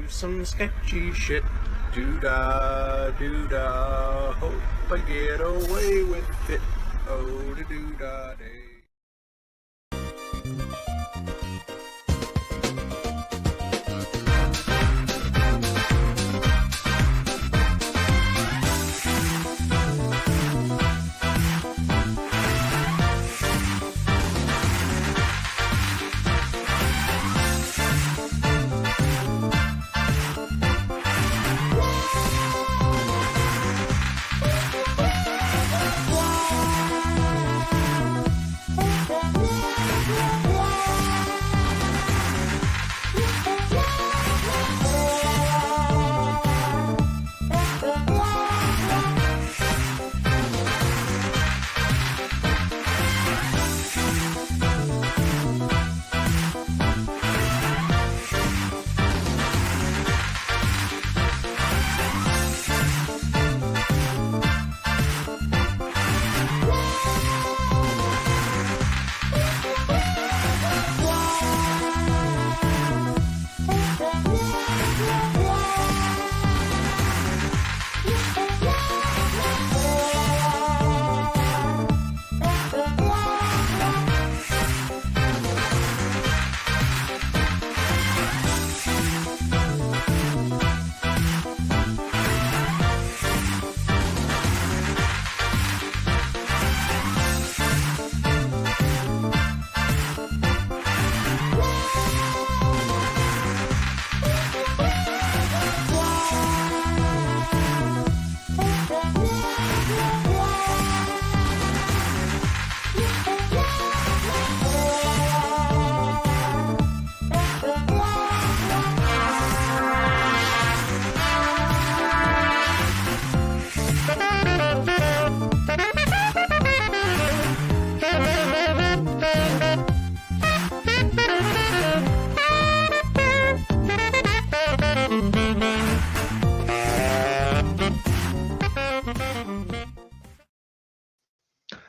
do some sketchy shit. Do-da, do-da, hope I get away with it. Oh, do-da-day.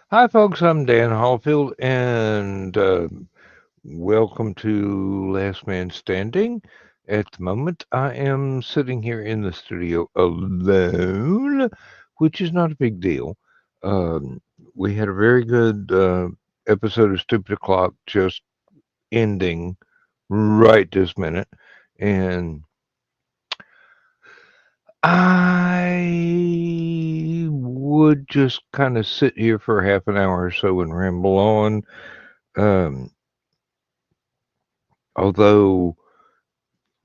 Hi, folks. I'm Dan Hollifield, and welcome to Last Man Standing. At the moment, I am sitting here in the studio alone, which is not a big deal. We had a very good episode of Stupid O'Clock just ending right this minute, and I would just kind of sit here for half an hour or so and ramble on. Although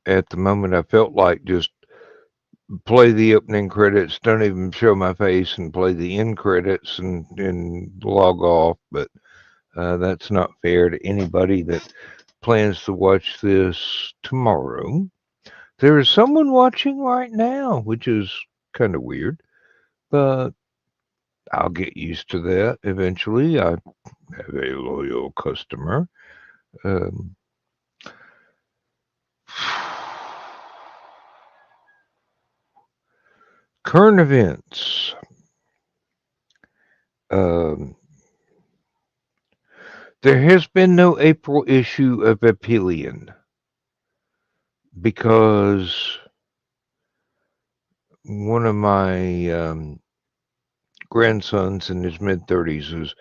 at the moment I felt like just play the opening credits, don't even show my face, and play the end credits and log off. But that's not fair to anybody that plans to watch this tomorrow. There is someone watching right now, which is kind of weird, but I'll get used to that eventually. I have a loyal customer. Um, Current events. Um, there has been no April issue of Aphelion because one of my grandsons in his mid-30s is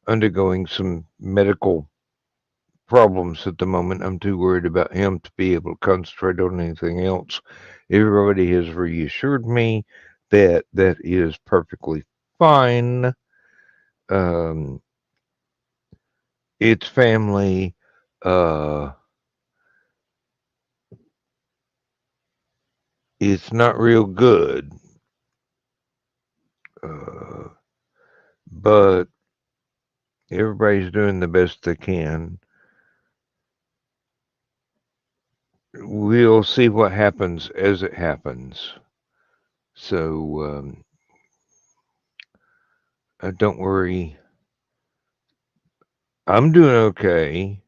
undergoing some medical problems at the moment. I'm too worried about him to be able to concentrate on anything else. Everybody has reassured me that that is perfectly fine. Its family it's not real good, but everybody's doing the best they can. We'll see what happens as it happens. So don't worry. I'm doing okay.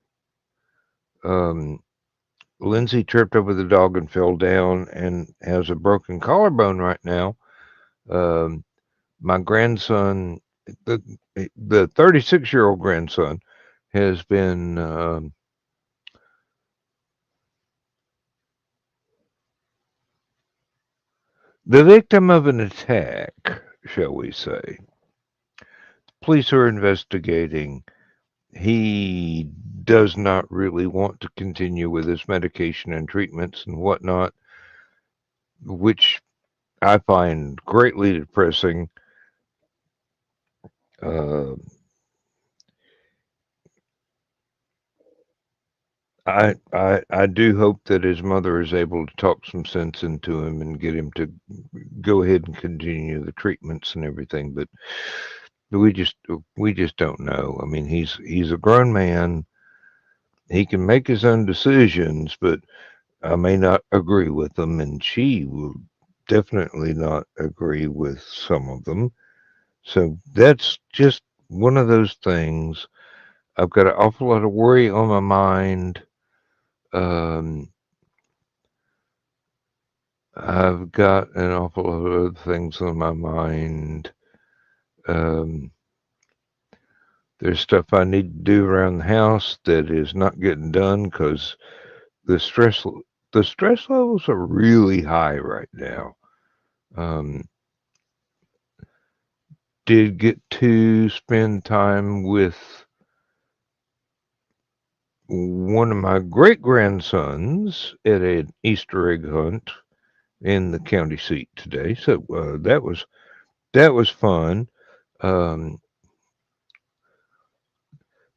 Lindsay tripped over the dog and fell down and has a broken collarbone right now. My grandson, the 36-year-old grandson, has been The victim of an attack, shall we say. Police are investigating. He does not really want to continue with his medication and treatments and whatnot, which I find greatly depressing. Uh, I do hope that his mother is able to talk some sense into him and get him to go ahead and continue the treatments and everything. But we just we just don't know. I mean, he's a grown man. He can make his own decisions, but I may not agree with them, and she will definitely not agree with some of them. So that's just one of those things. I've got an awful lot of worry on my mind. Um, I've got an awful lot of other things on my mind. Um, there's stuff I need to do around the house that is not getting done because the stress the stress levels are really high right now. Um, did get to spend time with one of my great grandsons at an Easter egg hunt in the county seat today. So that was fun. Um,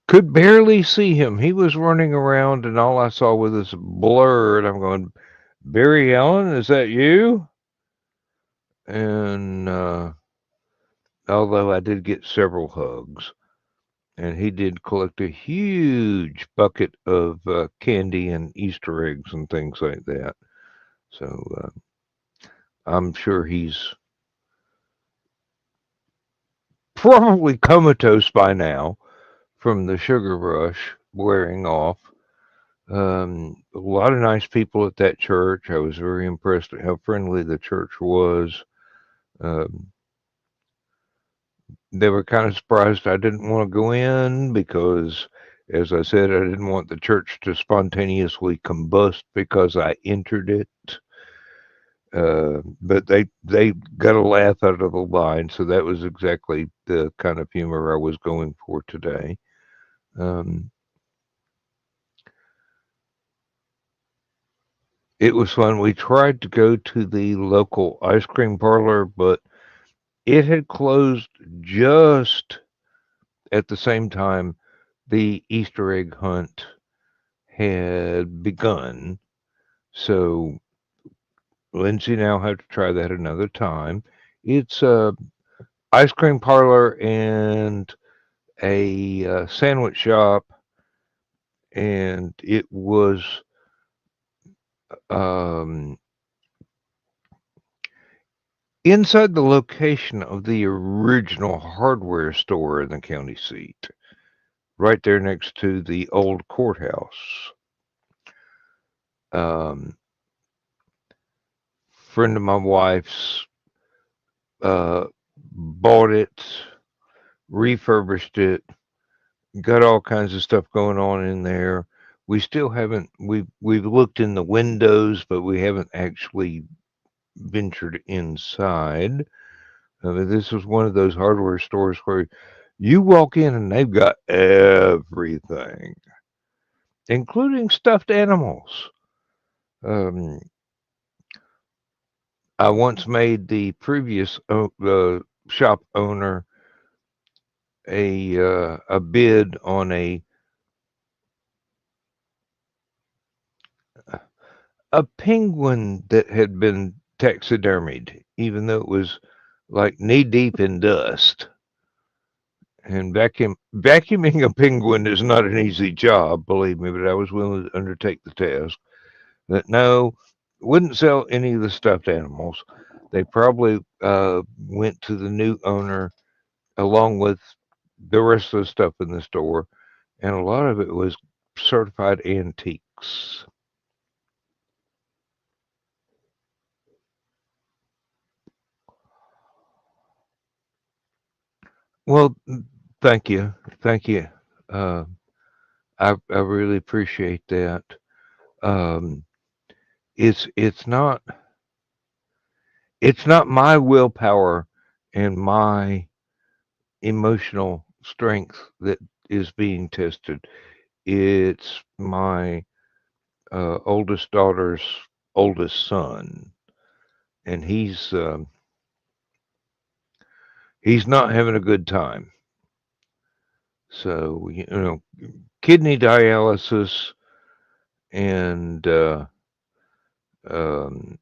could barely see him. He was running around, and all I saw was this blur. And I'm going, Barry Allen, is that you? And although I did get several hugs, and he did collect a huge bucket of candy and Easter eggs and things like that. So I'm sure he's probably comatose by now from the sugar rush wearing off. A lot of nice people at that church. I was very impressed at how friendly the church was. Um, they were kind of surprised I didn't want to go in because, as I said, I didn't want the church to spontaneously combust because I entered it. But they got a laugh out of the line, so that was exactly the kind of humor I was going for today. Um, it was fun. We tried to go to the local ice cream parlor, but it had closed just at the same time the Easter egg hunt had begun. So Lindsay and I'll have to try that another time. It's a ice cream parlor and a sandwich shop, and it was um, inside the location of the original hardware store in the county seat, right there next to the old courthouse. Um, friend of my wife's uh, bought it, refurbished it, got all kinds of stuff going on in there. We still haven't. We've looked in the windows, but we haven't actually ventured inside. This was one of those hardware stores where you walk in and they've got everything, including stuffed animals. Um, I once made the previous shop owner a bid on a penguin that had been taxidermied, even though it was like knee deep in dust. And vacuuming a penguin is not an easy job, believe me, but I was willing to undertake the task. But no, wouldn't sell any of the stuffed animals. They probably went to the new owner along with the rest of the stuff in the store, and a lot of it was certified antiques. Well, thank you, thank you. Uh, I really appreciate that. Um, it's not it's not my willpower and my emotional strength that is being tested. It's my oldest daughter's oldest son, and he's not having a good time. So kidney dialysis and um,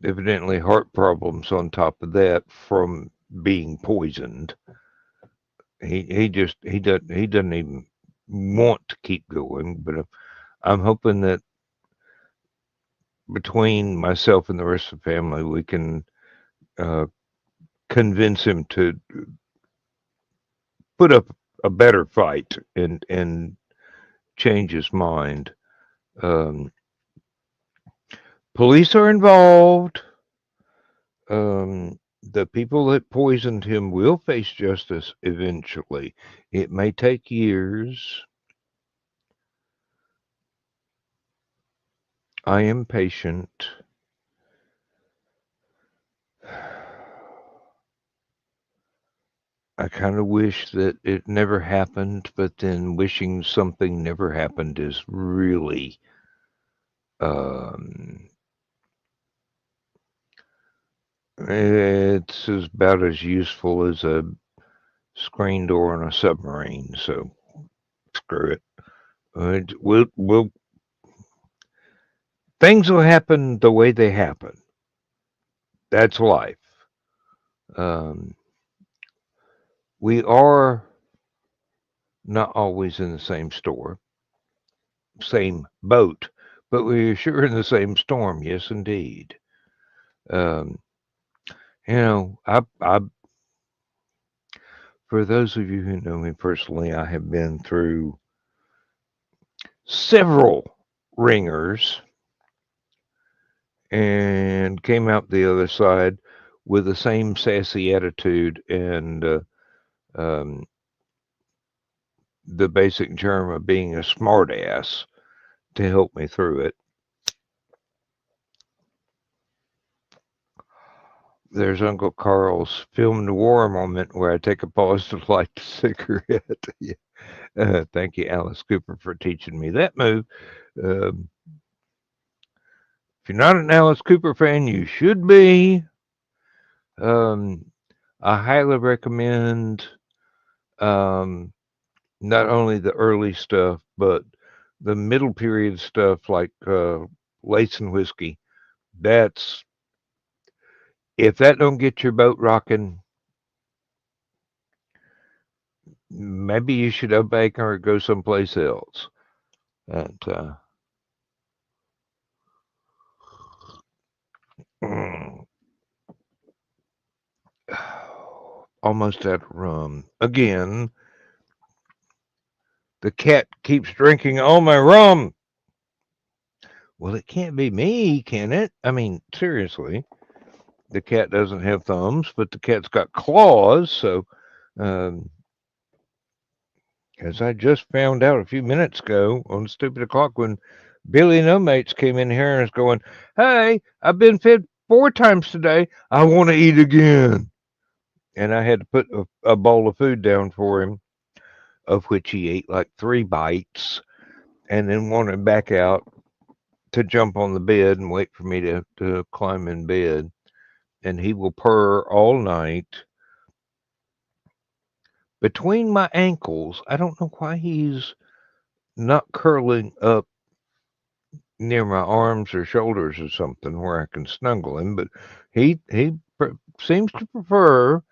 evidently heart problems on top of that from being poisoned. He doesn't even want to keep going. But I'm hoping that between myself and the rest of the family, we can uh, convince him to put up a better fight and change his mind. Um, Police are involved. The people that poisoned him will face justice eventually. It may take years. I am patient. I kind of wish that it never happened, but then wishing something never happened is really, um, it's about as useful as a screen door on a submarine. So screw it. We'll things will happen the way they happen. That's life. Um, we are not always in the same store, same boat, but we're sure in the same storm. Yes, indeed. Um, I for those of you who know me personally, I have been through several ringers and came out the other side with the same sassy attitude and um, the basic germ of being a smartass to help me through it. There's Uncle Carl's film noir moment where I take a pause to light the cigarette. Yeah. Thank you, Alice Cooper, for teaching me that move. Um, if you're not an Alice Cooper fan, you should be. Um, I highly recommend um, not only the early stuff, but the middle period stuff like Lace and Whiskey. That's if that don't get your boat rocking, maybe you should up anchor or go someplace else. And almost out of rum again. The cat keeps drinking all my rum. Well, it can't be me, can it? I mean, seriously. The cat doesn't have thumbs, but the cat's got claws. So, um, as I just found out a few minutes ago on the stupid o'clock when Billy No Mates came in here and was going, "Hey, I've been fed 4 times today. I want to eat again." And I had to put a bowl of food down for him, of which he ate like 3 bites, and then wanted back out to jump on the bed and wait for me to climb in bed. And he will purr all night between my ankles. I don't know why he's not curling up near my arms or shoulders or something where I can snuggle him, but he seems to prefer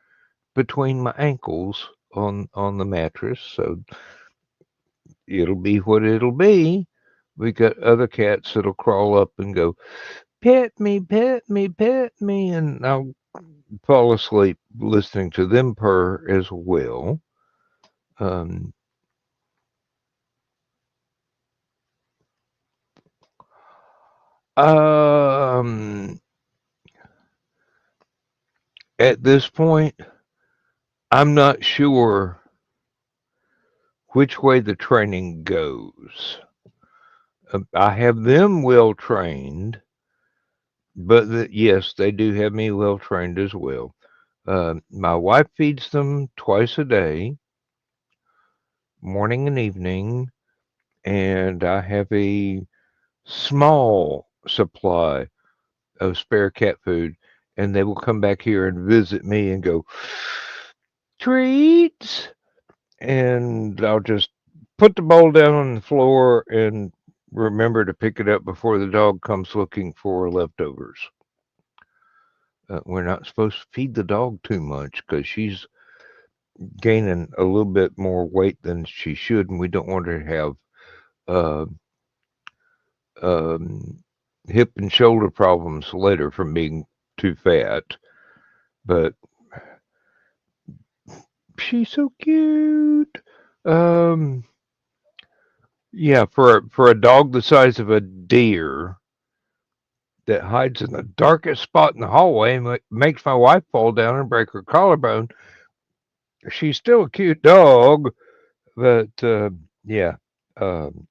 between my ankles on the mattress. So it'll be what it'll be. We got other cats that'll crawl up and go, pet me, pet me, pet me, and I'll fall asleep listening to them purr as well. Um, um, at this point, I'm not sure which way the training goes. I have them well trained. but yes, they do have me well trained as well. My wife feeds them twice a day, morning and evening, and I have a small supply of spare cat food, and they will come back here and visit me and go, treats, and I'll just put the bowl down on the floor and remember to pick it up before the dog comes looking for leftovers. We're not supposed to feed the dog too much because she's gaining a little bit more weight than she should, and we don't want her to have uh, um, hip and shoulder problems later from being too fat. But she's so cute. Um, yeah, for a dog the size of a deer that hides in the darkest spot in the hallway and makes my wife fall down and break her collarbone. She's still a cute dog, but yeah, um,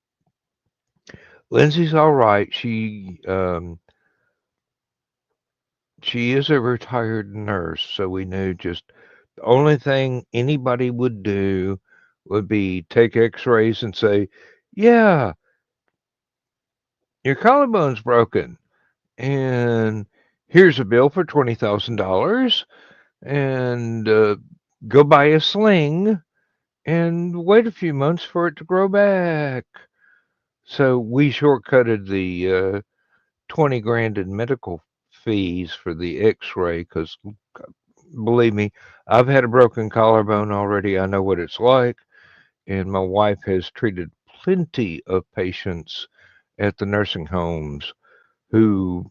Lindsay's all right. She is a retired nurse, so we knew just the only thing anybody would do would be take X-rays and say, "Yeah, your collarbone's broken, and here's a bill for $20,000, and go buy a sling and wait a few months for it to grow back." So we shortcutted the 20 grand in medical fees for the X-ray because believe me, I've had a broken collarbone already. I know what it's like, and my wife has treated plenty of patients at the nursing homes who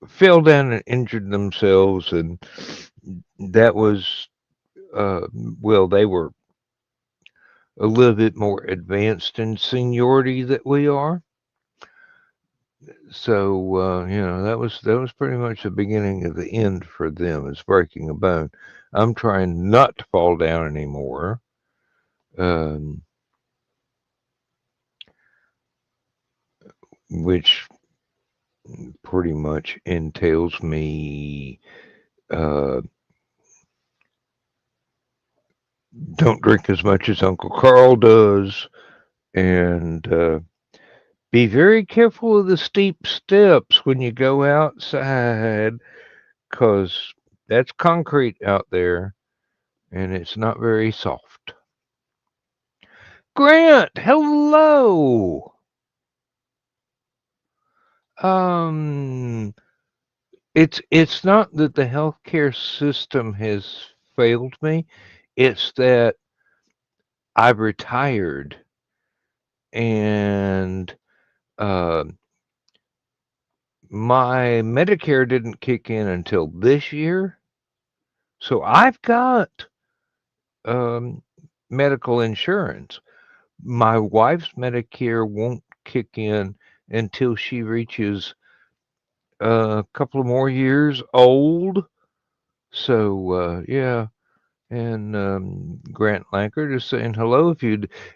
fell down and injured themselves, and that was well, they were a little bit more advanced in seniority that we are. So that was pretty much the beginning of the end for them, is breaking a bone. I'm trying not to fall down anymore, um, which pretty much entails me uh, don't drink as much as Uncle Carl does, and be very careful of the steep steps when you go outside, because that's concrete out there, and it's not very soft. Grant, hello. Um, it's not that the healthcare system has failed me. It's that I've retired, and uh, my Medicare didn't kick in until this year. So I've got um, medical insurance. My wife's Medicare won't kick in until she reaches a couple of more years old. So yeah, and Grant Lankard is saying hello.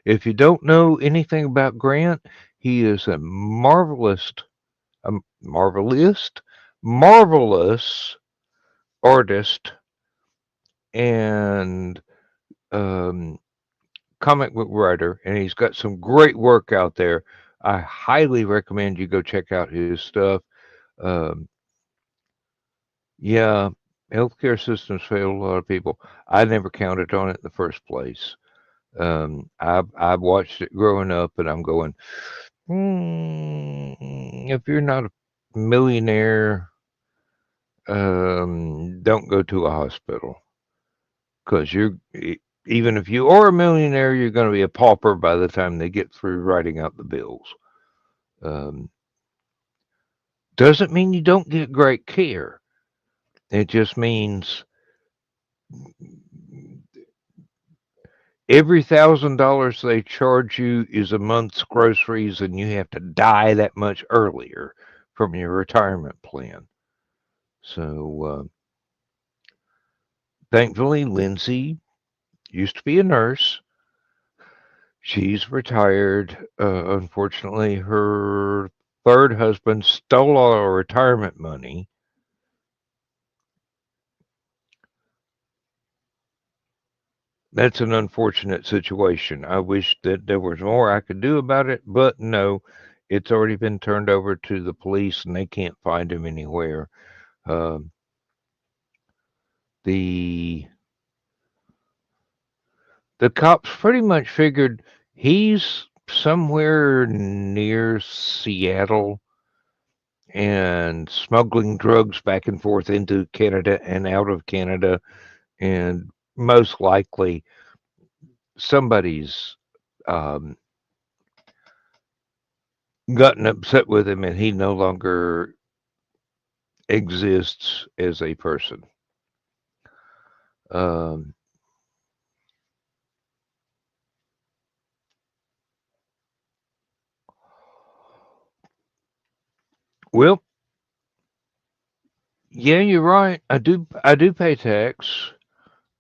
If you don't know anything about Grant, he is a marvelous artist and um, comic book writer, and he's got some great work out there. I highly recommend you go check out his stuff. Um, yeah, healthcare systems fail a lot of people. I never counted on it in the first place. I've watched it growing up, and I'm going, if you're not a millionaire, don't go to a hospital, because even if you are a millionaire, you're going to be a pauper by the time they get through writing out the bills. Um, doesn't mean you don't get great care. It just means every $1,000 they charge you is a month's groceries, and you have to die that much earlier from your retirement plan. So, thankfully, Lindsay used to be a nurse. She's retired. Unfortunately, her third husband stole all our retirement money. That's an unfortunate situation. I wish that there was more I could do about it, but no, it's already been turned over to the police and they can't find him anywhere. Um, the the cops pretty much figured he's somewhere near Seattle and smuggling drugs back and forth into Canada and out of Canada, and most likely somebody's um, gotten upset with him and he no longer exists as a person. Um, well, yeah, you're right. I do pay tax.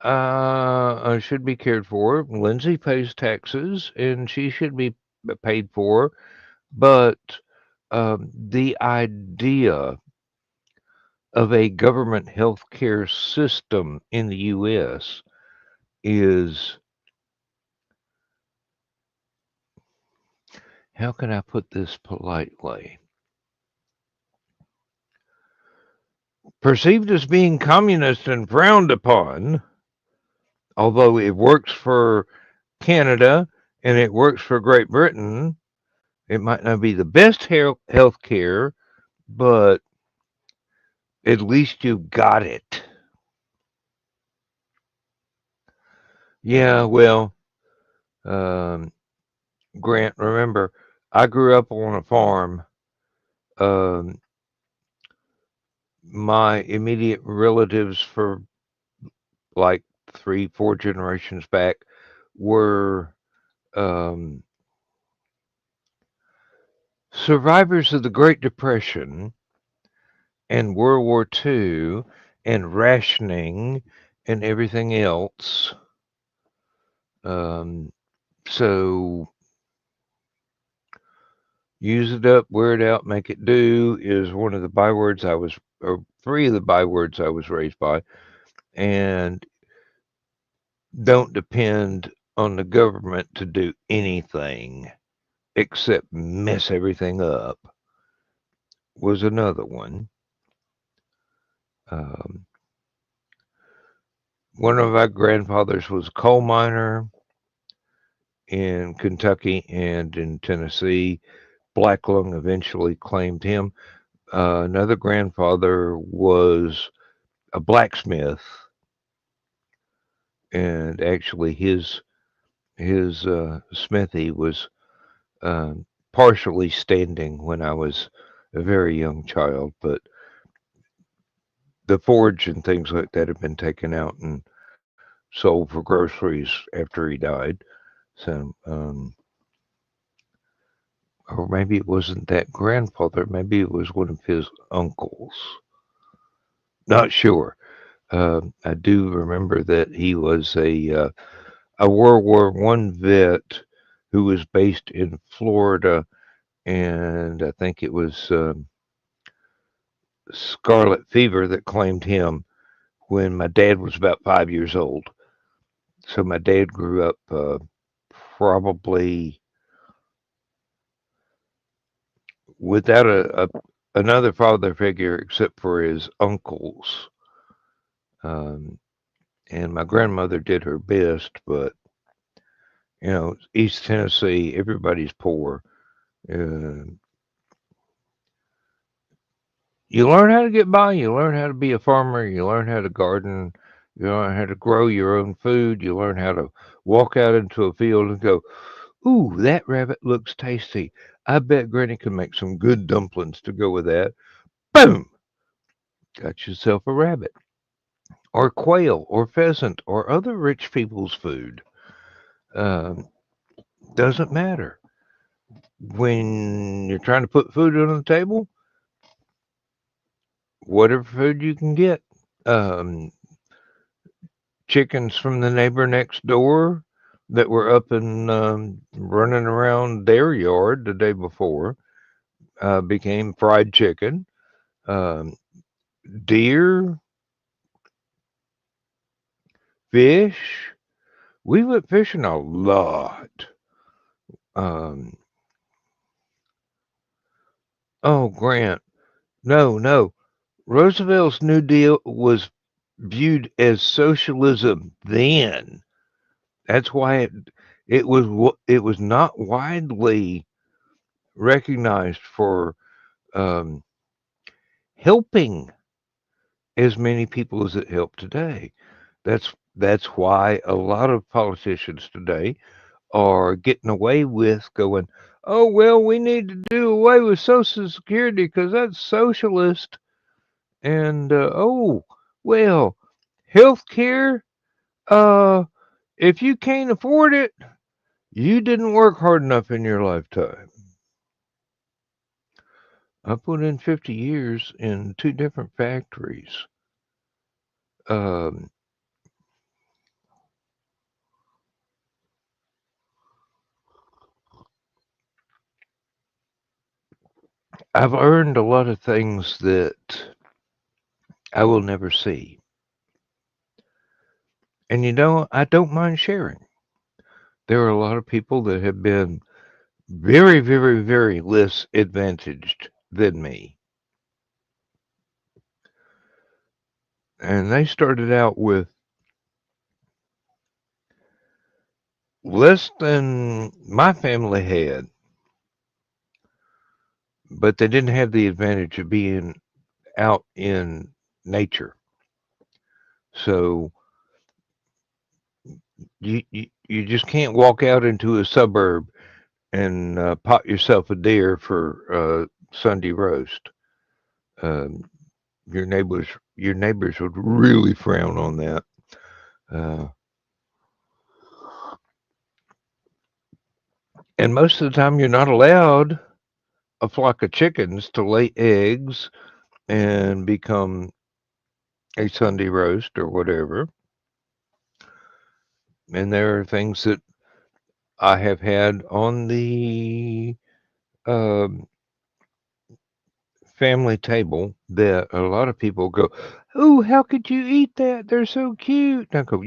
I should be cared for. Lindsay pays taxes, and she should be paid for. But the idea of a government health care system in the U.S. is, how can I put this politely? Perceived as being communist and frowned upon, although it works for Canada and it works for Great Britain. It might not be the best health care, but at least you got it. Yeah, well, um, Grant, remember, I grew up on a farm. Um, my immediate relatives for like three, four generations back were um, survivors of the Great Depression and World War II and rationing and everything else. Um, so use it up, wear it out, make it do is one of the bywords or three of the bywords I was raised by. And don't depend on the government to do anything except mess everything up was another one. Um, one of my grandfathers was a coal miner in Kentucky and in Tennessee. Black lung eventually claimed him. Another grandfather was a blacksmith, and actually his smithy was partially standing when I was a very young child, but the forge and things like that had been taken out and sold for groceries after he died. So, or maybe it wasn't that grandfather, maybe it was one of his uncles. Not sure. I do remember that he was a World War One vet who was based in Florida, and I think it was scarlet fever that claimed him when my dad was about 5 years old. So my dad grew up probably without another father figure except for his uncles. Um, and my grandmother did her best, but East Tennessee, everybody's poor. Uh, you learn how to get by. You learn how to be a farmer. You learn how to garden. You learn how to grow your own food. You learn how to walk out into a field and go, "Ooh, that rabbit looks tasty. I bet Granny can make some good dumplings to go with that." Boom! Got yourself a rabbit, or quail, or pheasant, or other rich people's food. Um, doesn't matter. When you're trying to put food on the table, whatever food you can get. Um, chickens from the neighbor next door that were up and running around their yard the day before. became fried chicken, um, deer, fish. We went fishing a lot. Um, oh, Grant. No, no. Roosevelt's New Deal was viewed as socialism then. That's why it was not widely recognized for um, helping as many people as it helped today. That's why a lot of politicians today are getting away with going, oh well, we need to do away with Social Security because that's socialist, and oh well, health care. Uh, if you can't afford it, you didn't work hard enough in your lifetime. I put in 50 years in two different factories. Um, I've earned a lot of things that I will never see. And I don't mind sharing. There are a lot of people that have been very, very, very less advantaged than me. And they started out with less than my family had, but they didn't have the advantage of being out in nature. So you just can't walk out into a suburb and pot yourself a deer for Sunday roast. Um, your neighbors would really frown on that. Uh, and most of the time, you're not allowed a flock of chickens to lay eggs and become a Sunday roast or whatever. And there are things that I have had on the um family table that a lot of people go, "Oh, how could you eat that? They're so cute." And I go,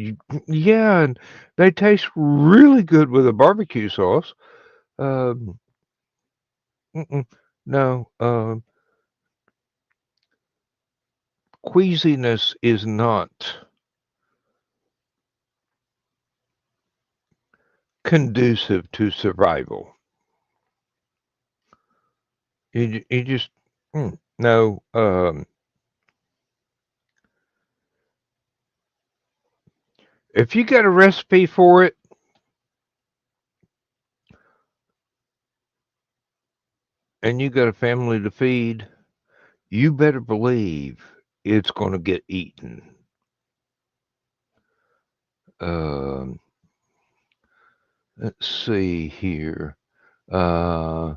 "Yeah, and they taste really good with a barbecue sauce." Um, mm-mm, no, queasiness is not conducive to survival. You just no. If you got a recipe for it and you got a family to feed, you better believe it's going to get eaten. Um, let's see here. Uh,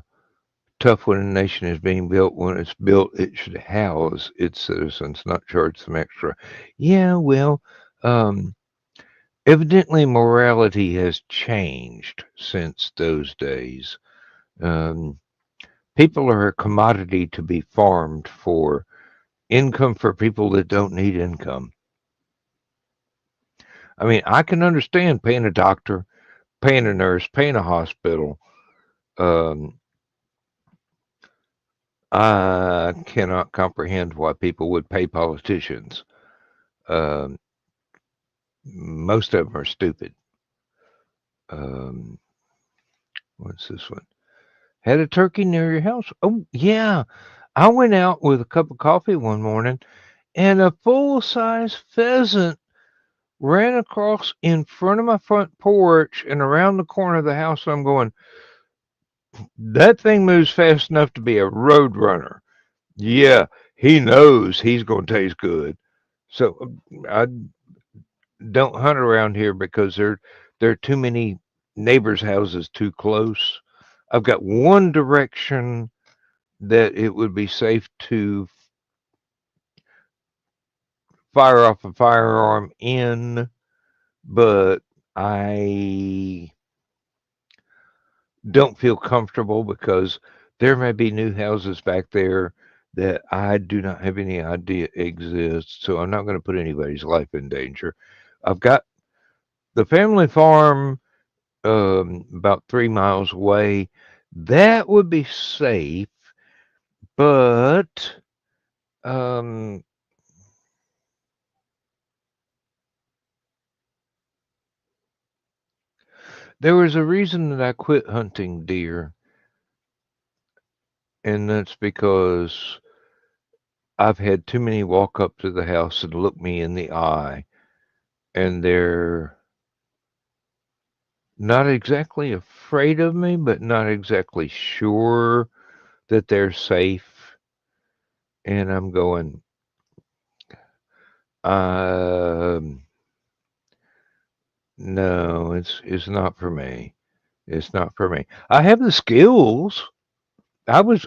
tough when a nation is being built. When it's built, it should house its citizens, not charge them extra. Yeah, well, um, evidently morality has changed since those days. Um, people are a commodity to be farmed for income for people that don't need income. I mean, I can understand paying a doctor, paying a nurse, paying a hospital. Um, I cannot comprehend why people would pay politicians. Um, most of them are stupid. Um, what's this one? Had a turkey near your house? Oh, yeah. I went out with a cup of coffee one morning and a full size pheasant ran across in front of my front porch and around the corner of the house. I'm going, that thing moves fast enough to be a road runner. Yeah, he knows he's going to taste good. So I don't hunt around here because there are too many neighbors' houses too close. I've got one direction that it would be safe to fire off a firearm in, but I don't feel comfortable because There may be new houses back there that I do not have any idea exist, so I'm not going to put anybody's life in danger. I've got the family farm about 3 miles away. That would be safe, but um, there was a reason that I quit hunting deer, and that's because I've had too many walk up to the house and look me in the eye, and they're not exactly afraid of me, but not exactly sure that they're safe. And I'm going, um, no, it's not for me. It's not for me. I have the skills. I was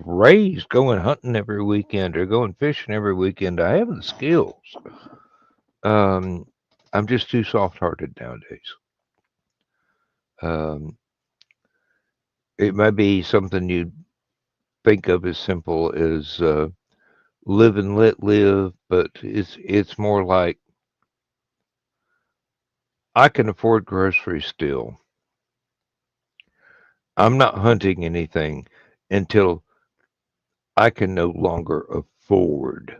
raised going hunting every weekend or going fishing every weekend. I have the skills. Um, I'm just too soft-hearted nowadays. Um, it might be something you think of as simple as live and let live, but it's more like I can afford groceries still. I'm not hunting anything until I can no longer afford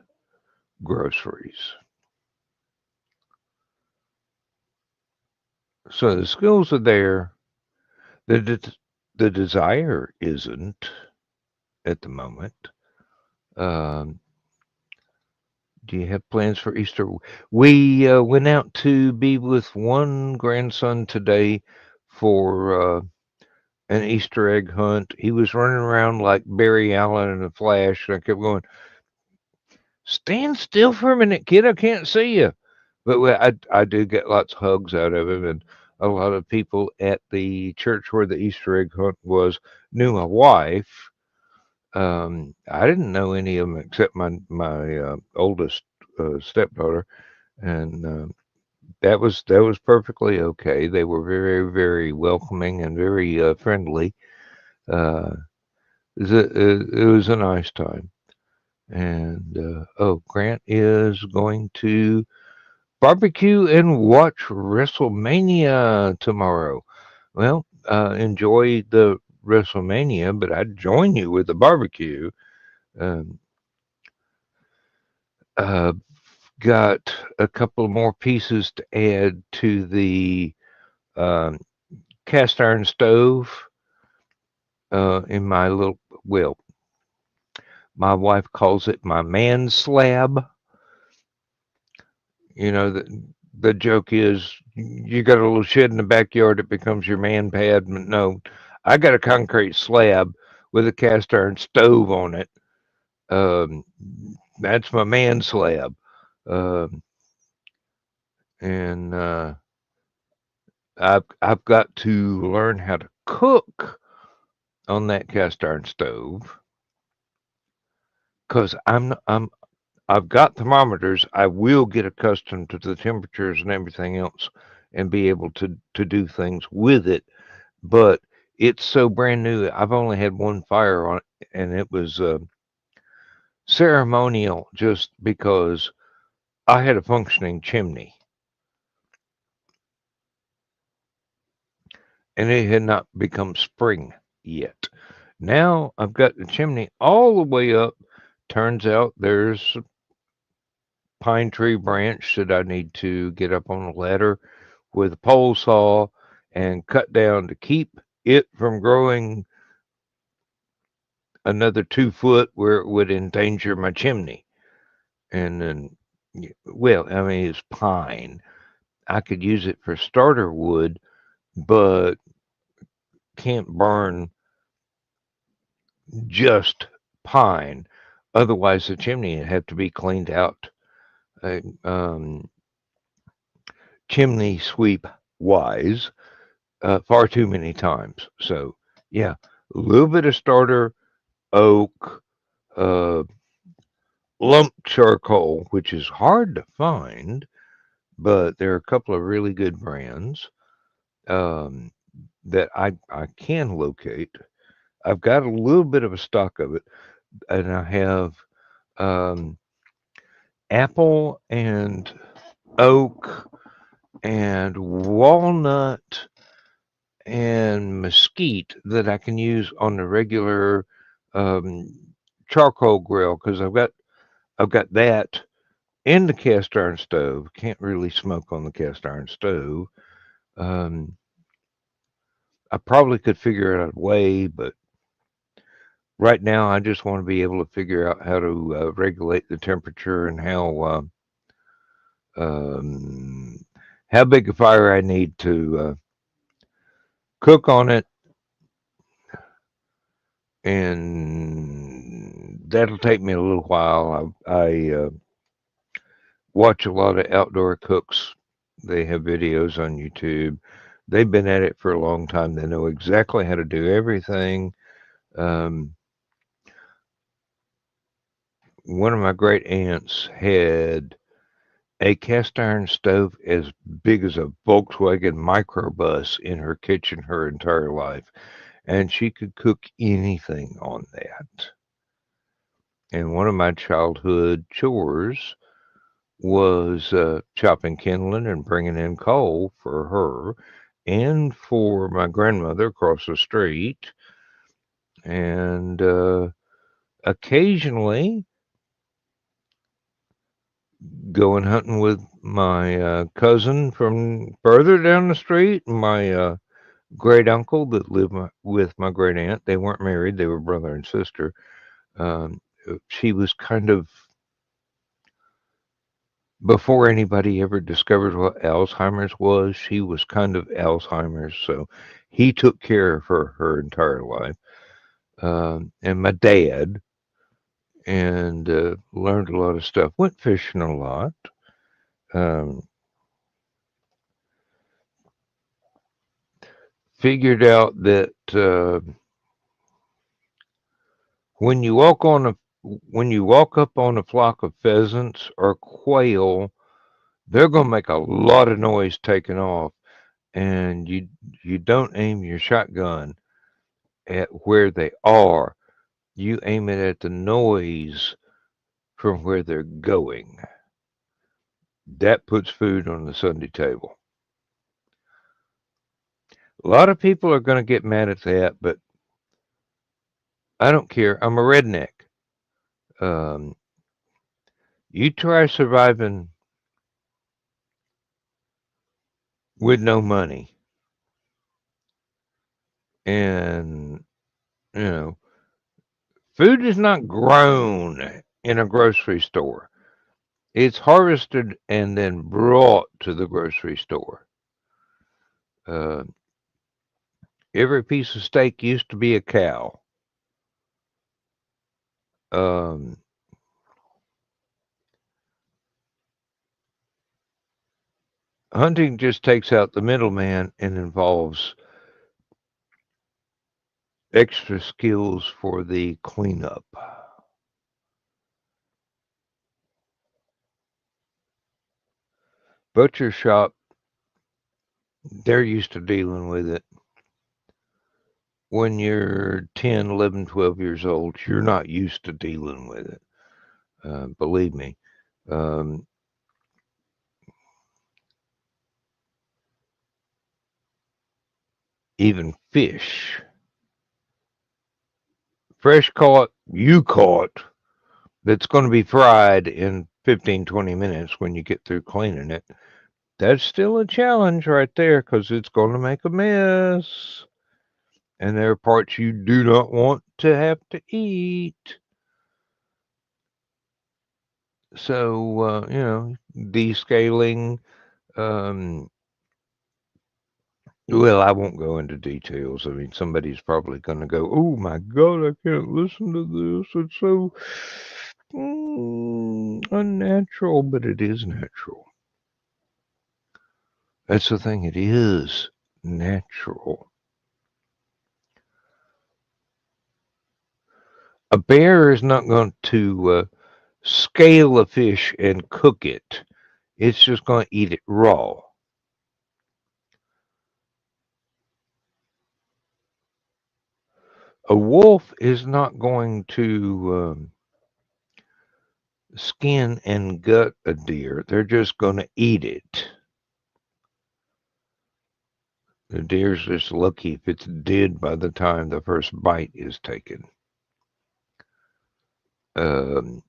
groceries. So the skills are there. The the desire isn't at the moment. Um, do you have plans for Easter? We went out to be with one grandson today for an Easter egg hunt. He was running around like Barry Allen in a flash, and I kept going, "Stand still for a minute, kid. I can't see you." But I do get lots of hugs out of him, and a lot of people at the church where the Easter egg hunt was knew my wife. I didn't know any of them except my oldest stepdaughter, and that was perfectly okay. They were very very welcoming and very friendly. Uh, it was a nice time. And oh, Grant is going to barbecue and watch WrestleMania tomorrow. Well, enjoy the WrestleMania, but I'd join you with the barbecue. Um, uh, got a couple more pieces to add to the um, cast iron stove in my little, well, my wife calls it my man slab. The joke is you got a little shed in the backyard, it becomes your man pad. But no, I got a concrete slab with a cast iron stove on it. Um, that's my man slab. Um, and I've got to learn how to cook on that cast iron stove because I've got thermometers. I will get accustomed to the temperatures and everything else and be able to do things with it. But it's so brand new. I've only had one fire on it, and it was ceremonial just because I had a functioning chimney, and it had not become spring yet. Now I've got the chimney all the way up. Turns out there's a pine tree branch that I need to get up on a ladder with a pole saw and cut down to keep it from growing another 2 foot where it would endanger my chimney. And then, well, I mean, it's pine. I could use it for starter wood, but can't burn just pine. Otherwise, the chimney would have to be cleaned out. Uh, um, Chimney sweep wise, far too many times. So, yeah, a little bit of starter oak, uh, lump charcoal, which is hard to find, but there are a couple of really good brands um, that I can locate. I've got a little bit of a stock of it, and I have um, apple and oak and walnut and mesquite that I can use on the regular um, charcoal grill because I've got that in the cast iron stove. Can't really smoke on the cast iron stove. Um, I probably could figure out a way, but right now I just want to be able to figure out how to regulate the temperature and um, how big a fire I need to cook on it, and that'll take me a little while. I watch a lot of outdoor cooks. They have videos on YouTube. They've been at it for a long time. They know exactly how to do everything. Um, One of my great aunts had a cast iron stove as big as a Volkswagen microbus in her kitchen her entire life, and she could cook anything on that. And one of my childhood chores was chopping kindling and bringing in coal for her and for my grandmother across the street, and occasionally going hunting with my cousin from further down the street, my great uncle that lived with my great aunt. They weren't married, they were brother and sister. She was kind of, before anybody ever discovered what Alzheimer's was, she was kind of Alzheimer's. So he took care of her entire life. And my dad, and learned a lot of stuff. Went fishing a lot. Um, Figured out that when you walk up on a flock of pheasants or quail, they're going to make a lot of noise taking off, and you don't aim your shotgun at where they are. You aim it at the noise from where they're going. That puts food on the Sunday table. A lot of people are going to get mad at that, but I don't care. I'm a redneck. Um, you try surviving with no money, and you know, food is not grown in a grocery store. It's harvested and then brought to the grocery store. Uh, every piece of steak used to be a cow. Um, Hunting just takes out the middleman and involves extra skills for the cleanup. Butcher shop, they're used to dealing with it. When you're 10, 11, 12 years old, you're not used to dealing with it. Believe me. Um, Even fish, fresh caught, you caught, that's going to be fried in 15, 20 minutes when you get through cleaning it. That's still a challenge right there because it's going to make a mess. And there are parts you do not want to have to eat. So, descaling. Um, well, I won't go into details. I mean, somebody's probably going to go, "Oh my God, I can't listen to this. It's so unnatural," but it is natural. That's the thing. It is natural. A bear is not going to scale a fish and cook it. It's just going to eat it raw. A wolf is not going to skin and gut a deer. They're just going to eat it. The deer's just lucky if it's dead by the time the first bite is taken. Um,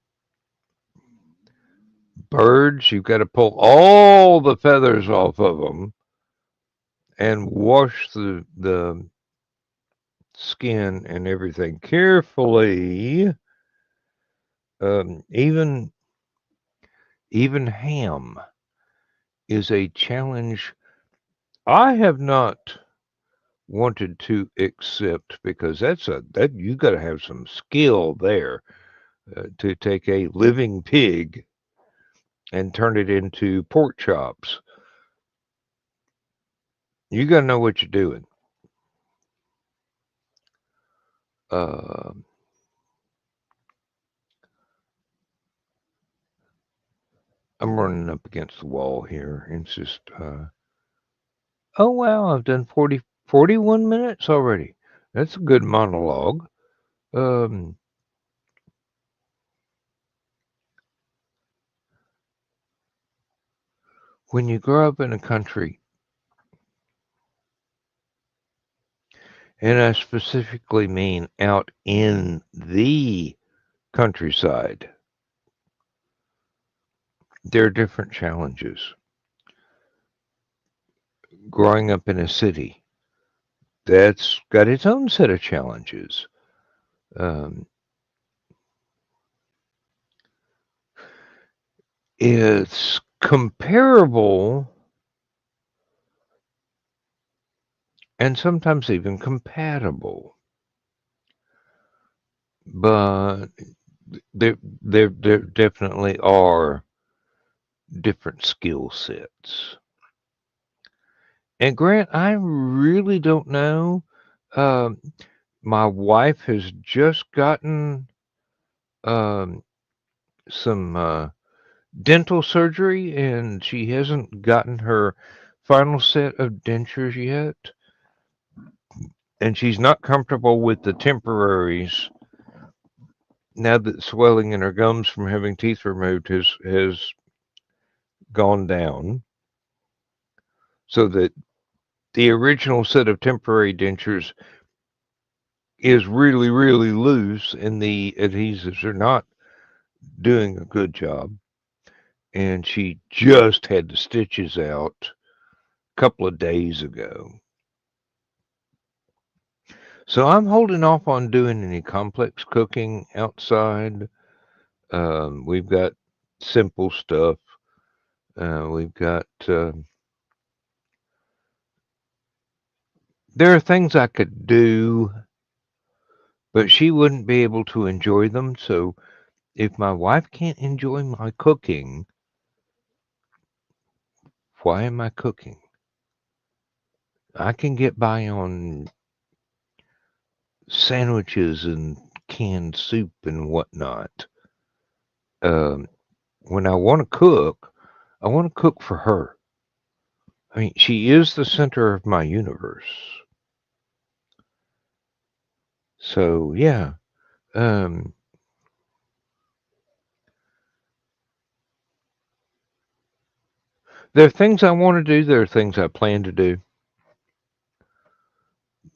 Birds, you've got to pull all the feathers off of them and wash the skin and everything carefully. Even ham is a challenge I have not wanted to accept because that you got to have some skill there to take a living pig and turn it into pork chops. You got to know what you're doing. Uh, I'm running up against the wall here. It's just, oh wow, I've done 41 minutes already. That's a good monologue. Um, when you grow up in a country, and I specifically mean out in the countryside, there are different challenges. Growing up in a city, that's got its own set of challenges. Um, it's comparable and sometimes even compatible, but there definitely are different skill sets. And Grant, I really don't know. Um, my wife has just gotten um, some dental surgery, and she hasn't gotten her final set of dentures yet. And she's not comfortable with the temporaries now that swelling in her gums from having teeth removed has gone down. So that the original set of temporary dentures is really, really loose, and the adhesives are not doing a good job. And she just had the stitches out a couple of days ago. So I'm holding off on doing any complex cooking outside. We've got simple stuff. We've got there are things I could do, but she wouldn't be able to enjoy them. So if my wife can't enjoy my cooking, why am I cooking? I can get by on sandwiches and canned soup and whatnot. Um, when I want to cook for her. I mean, she is the center of my universe. So yeah, um, there are things I want to do. There are things I plan to do.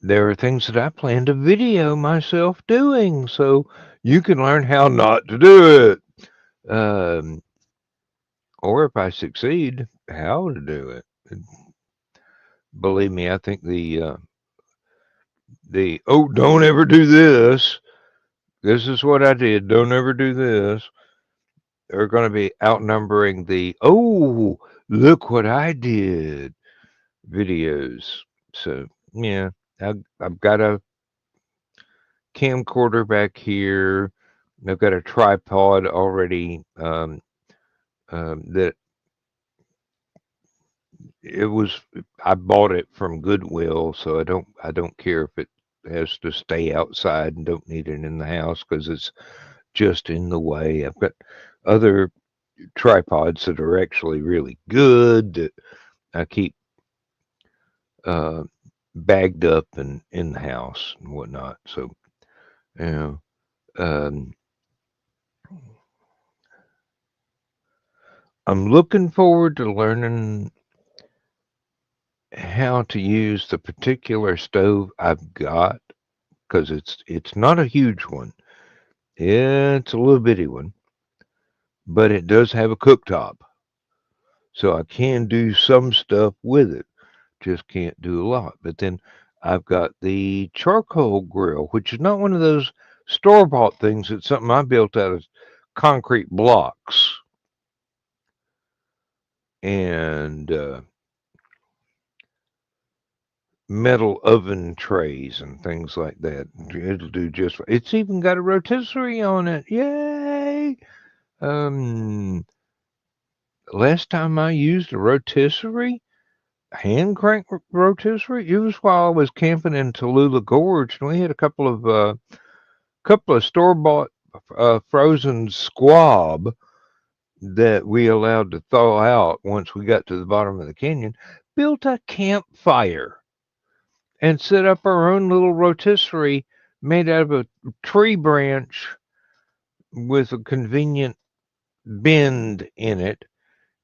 There are things that I plan to video myself doing, so you can learn how not to do it. Or if I succeed, how to do it. Believe me, I think the oh, don't ever do this. This is what I did. Don't ever do this. Are going to be outnumbering the oh, look what I did videos. So yeah, I've got a camcorder back here. I've got a tripod already. That it was I bought it from Goodwill, so I don't care if it has to stay outside and don't need it in the house because it's just in the way. I've got other tripods that are actually really good that I keep uh, bagged up and in the house and whatnot. So You know, um, I'm looking forward to learning how to use the particular stove I've got because it's not a huge one. It's a little bitty one, but it does have a cooktop, so I can do some stuff with it. Just can't do a lot. But then I've got the charcoal grill, which is not one of those store bought things. It's something I built out of concrete blocks and metal oven trays and things like that. It'll do just. It's even got a rotisserie on it. Yay! Um, Last time I used a rotisserie, hand crank rotisserie, it was while I was camping in Tallulah Gorge, and we had a couple of store bought frozen squab that we allowed to thaw out once we got to the bottom of the canyon. Built a campfire and set up our own little rotisserie made out of a tree branch with a convenient bend in it,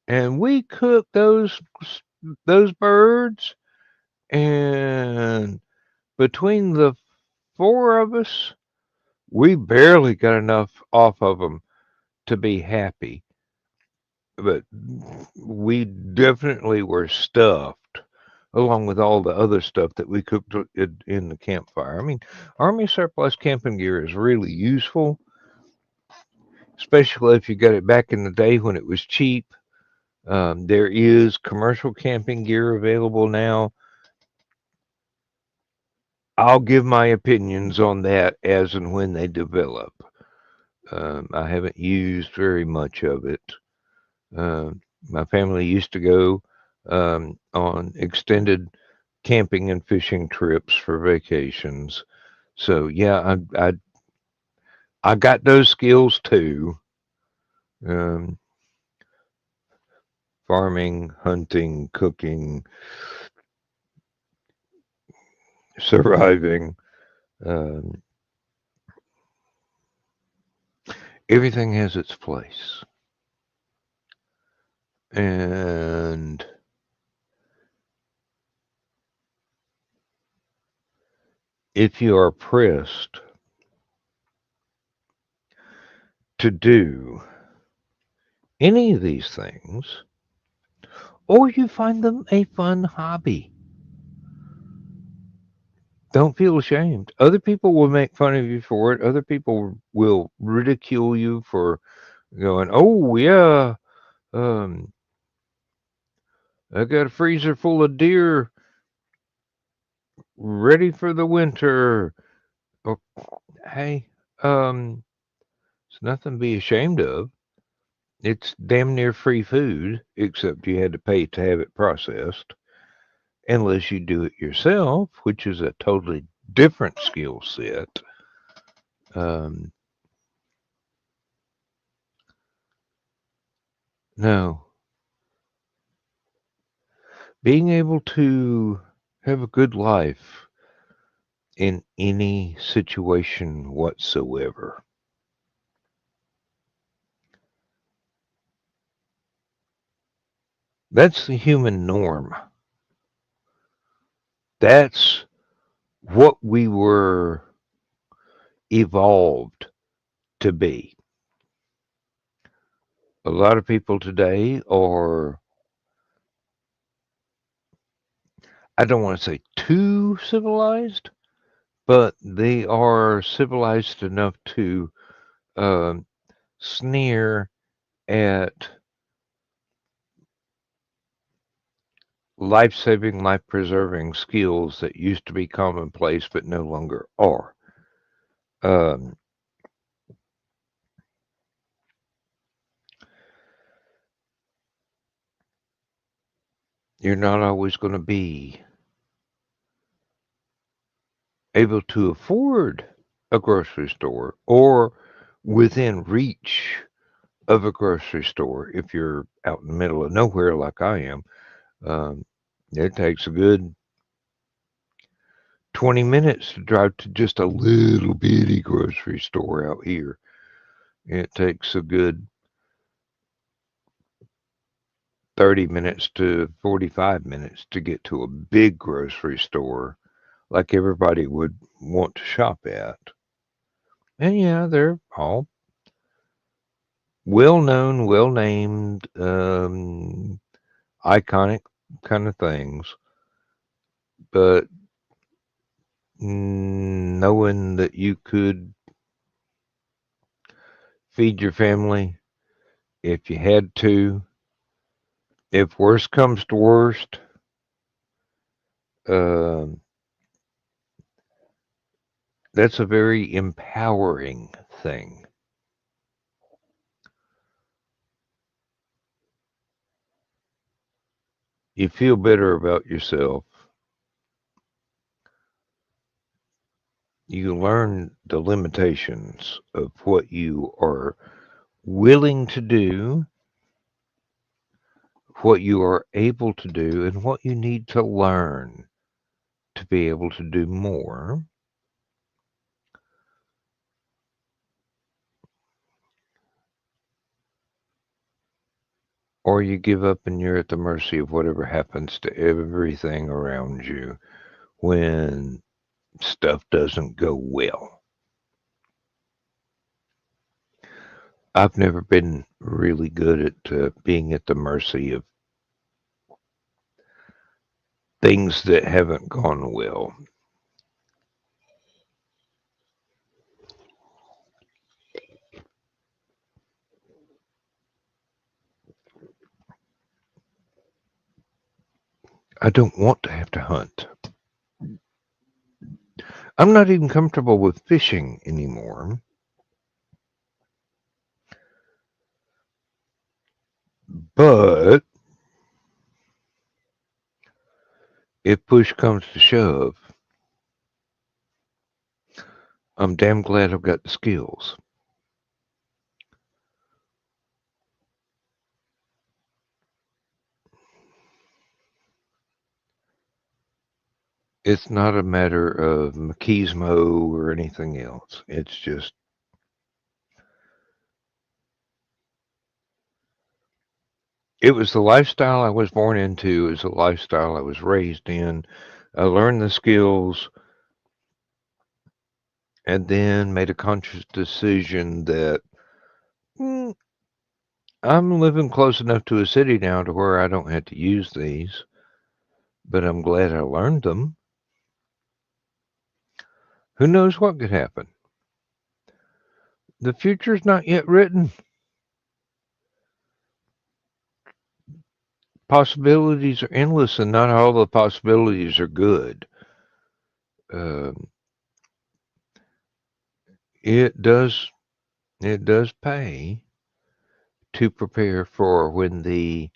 and we cooked those birds, and between the four of us, we barely got enough off of them to be happy, but we definitely were stuffed along with all the other stuff that we cooked in the campfire. I mean, Army surplus camping gear is really useful, especially if you got it back in the day when it was cheap. There is commercial camping gear available now. I'll give my opinions on that as and when they develop. I haven't used very much of it. My family used to go on extended camping and fishing trips for vacations. So yeah, I got those skills too. Um, Farming, hunting, cooking, surviving. Um, Everything has its place. And if you are pressed to do any of these things, or you find them a fun hobby, don't feel ashamed. Other people will make fun of you for it. Other people will ridicule you for going, oh, yeah, um, I got a freezer full of deer ready for the winter. Oh, hey, it's nothing to be ashamed of. It's damn near free food, except you had to pay to have it processed, unless you do it yourself, which is a totally different skill set. Um, no, being able to have a good life in any situation whatsoever. That's the human norm. That's what we were evolved to be. A lot of people today are, I don't want to say too civilized, but they are civilized enough to um, sneer at life saving, life preserving skills that used to be commonplace but no longer are. Um, you're not always going to be able to afford a grocery store or within reach of a grocery store if you're out in the middle of nowhere like I am. Um, it takes a good 20 minutes to drive to just a little bitty grocery store out here. It takes a good 30 minutes to 45 minutes to get to a big grocery store like everybody would want to shop at. And yeah, they're all well known, well named, iconic kind of things. But knowing that you could feed your family if you had to, if worst comes to worst, um, that's a very empowering thing. You feel better about yourself. You learn the limitations of what you are willing to do, what you are able to do, and what you need to learn to be able to do more. Or you give up and you're at the mercy of whatever happens to everything around you when stuff doesn't go well. I've never been really good at being at the mercy of things that haven't gone well. I don't want to have to hunt. I'm not even comfortable with fishing anymore. But if push comes to shove, I'm damn glad I've got the skills. It's not a matter of machismo or anything else. It's just it was the lifestyle I was born into. It was the lifestyle I was raised in. I learned the skills and then made a conscious decision that "Hmm, I'm living close enough to a city now to where I don't have to use these, but I'm glad I learned them. Who knows what could happen? The future's not yet written. Possibilities are endless, and not all the possibilities are good. Um, it does it does pay to prepare for when the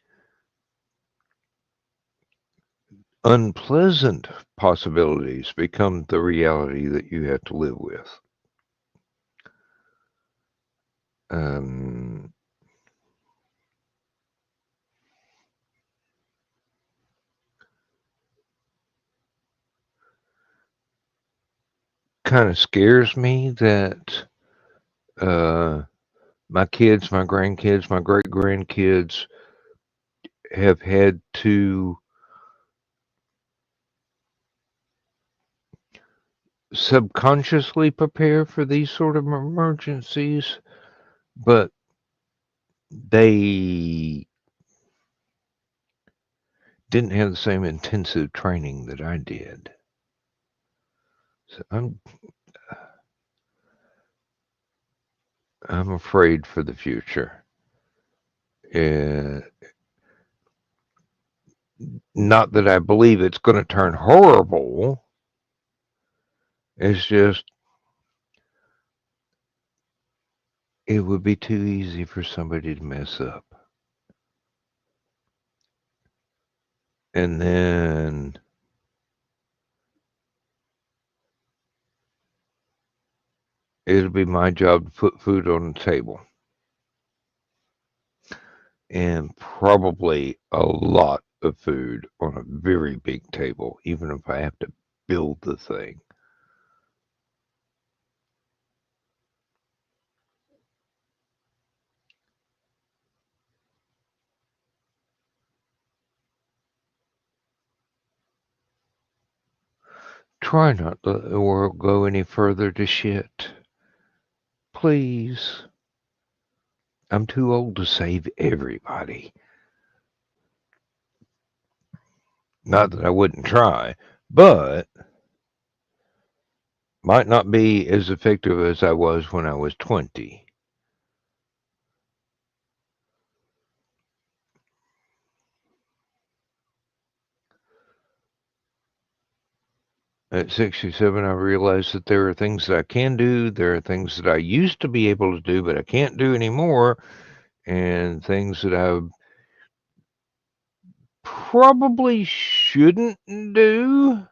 unpleasant possibilities become the reality that you have to live with. Um, Kind of scares me that uh, my kids, my grandkids, my great grandkids have had to subconsciously prepare for these sort of emergencies, but they didn't have the same intensive training that I did. So I'm afraid for the future. Uh, Not that I believe it's going to turn horrible. It's just it would be too easy for somebody to mess up. And then it'll be my job to put food on the table. And probably a lot of food on a very big table, even if I have to build the thing. Try not to let the world go any further to shit. Please. I'm too old to save everybody. Not that I wouldn't try, but might not be as effective as I was when I was 20. At 67, I realized that there are things that I can do, there are things that I used to be able to do, but I can't do anymore, and things that I probably shouldn't do,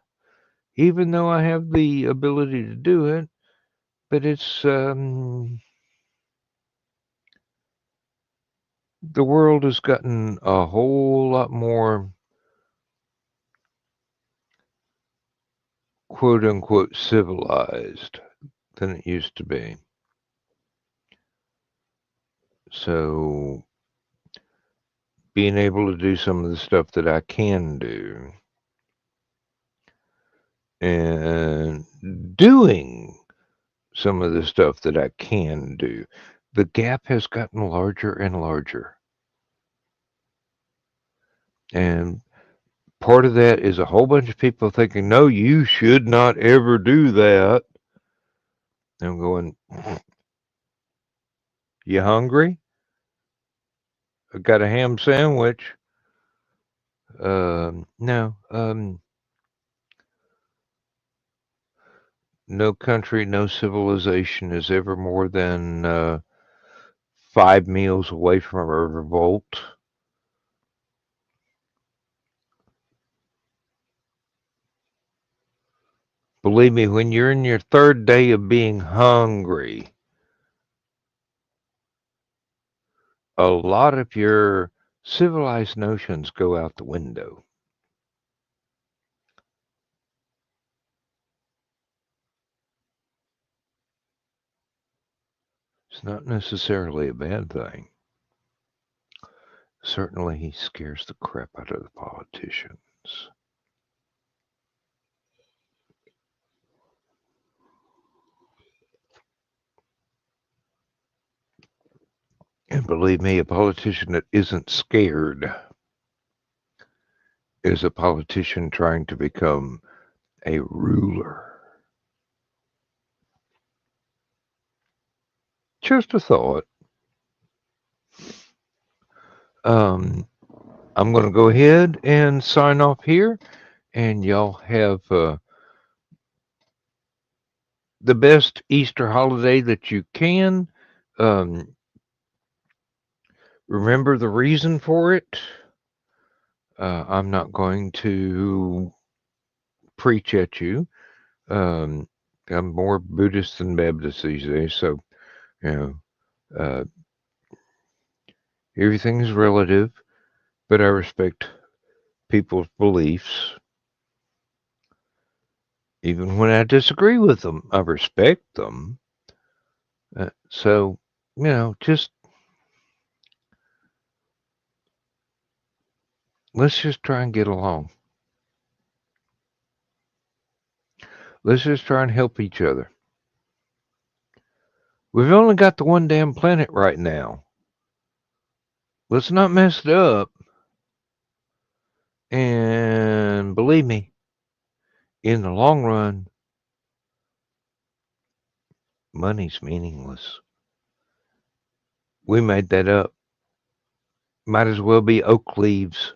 even though I have the ability to do it. But it's, the world has gotten a whole lot more quote unquote civilized than it used to be. So being able to do some of the stuff that I can do and doing some of the stuff that I can do, the gap has gotten larger and larger. And part of that is a whole bunch of people thinking, no, you should not ever do that. And I'm going, you hungry? I got a ham sandwich. No. No country, no civilization is ever more than 5 meals away from a revolt. Believe me, when you're in your third day of being hungry, a lot of your civilized notions go out the window. It's not necessarily a bad thing. Certainly, he scares the crap out of the politicians. And believe me, a politician that isn't scared is a politician trying to become a ruler. Just a thought. I'm going to go ahead and sign off here, and y'all have the best Easter holiday that you can. Remember the reason for it. I'm not going to preach at you. I'm more Buddhist than Baptist these days, so you know, everything is relative, but I respect people's beliefs. Even when I disagree with them, I respect them. So, just let's just try and get along. Let's just try and help each other. We've only got the one damn planet right now. Let's not mess it up. And believe me, in the long run, money's meaningless. We made that up. Might as well be oak leaves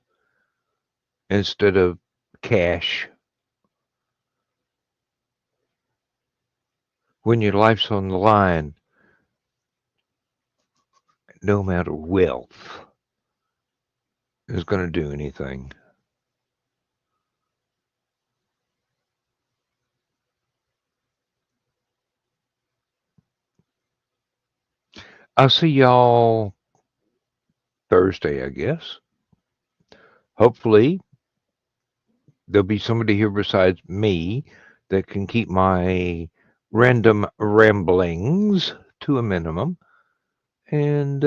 instead of cash. When your life's on the line, no amount of wealth is going to do anything. I'll see y'all Thursday, I guess. Hopefully, there'll be somebody here besides me that can keep my random ramblings to a minimum. And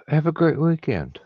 have a great weekend.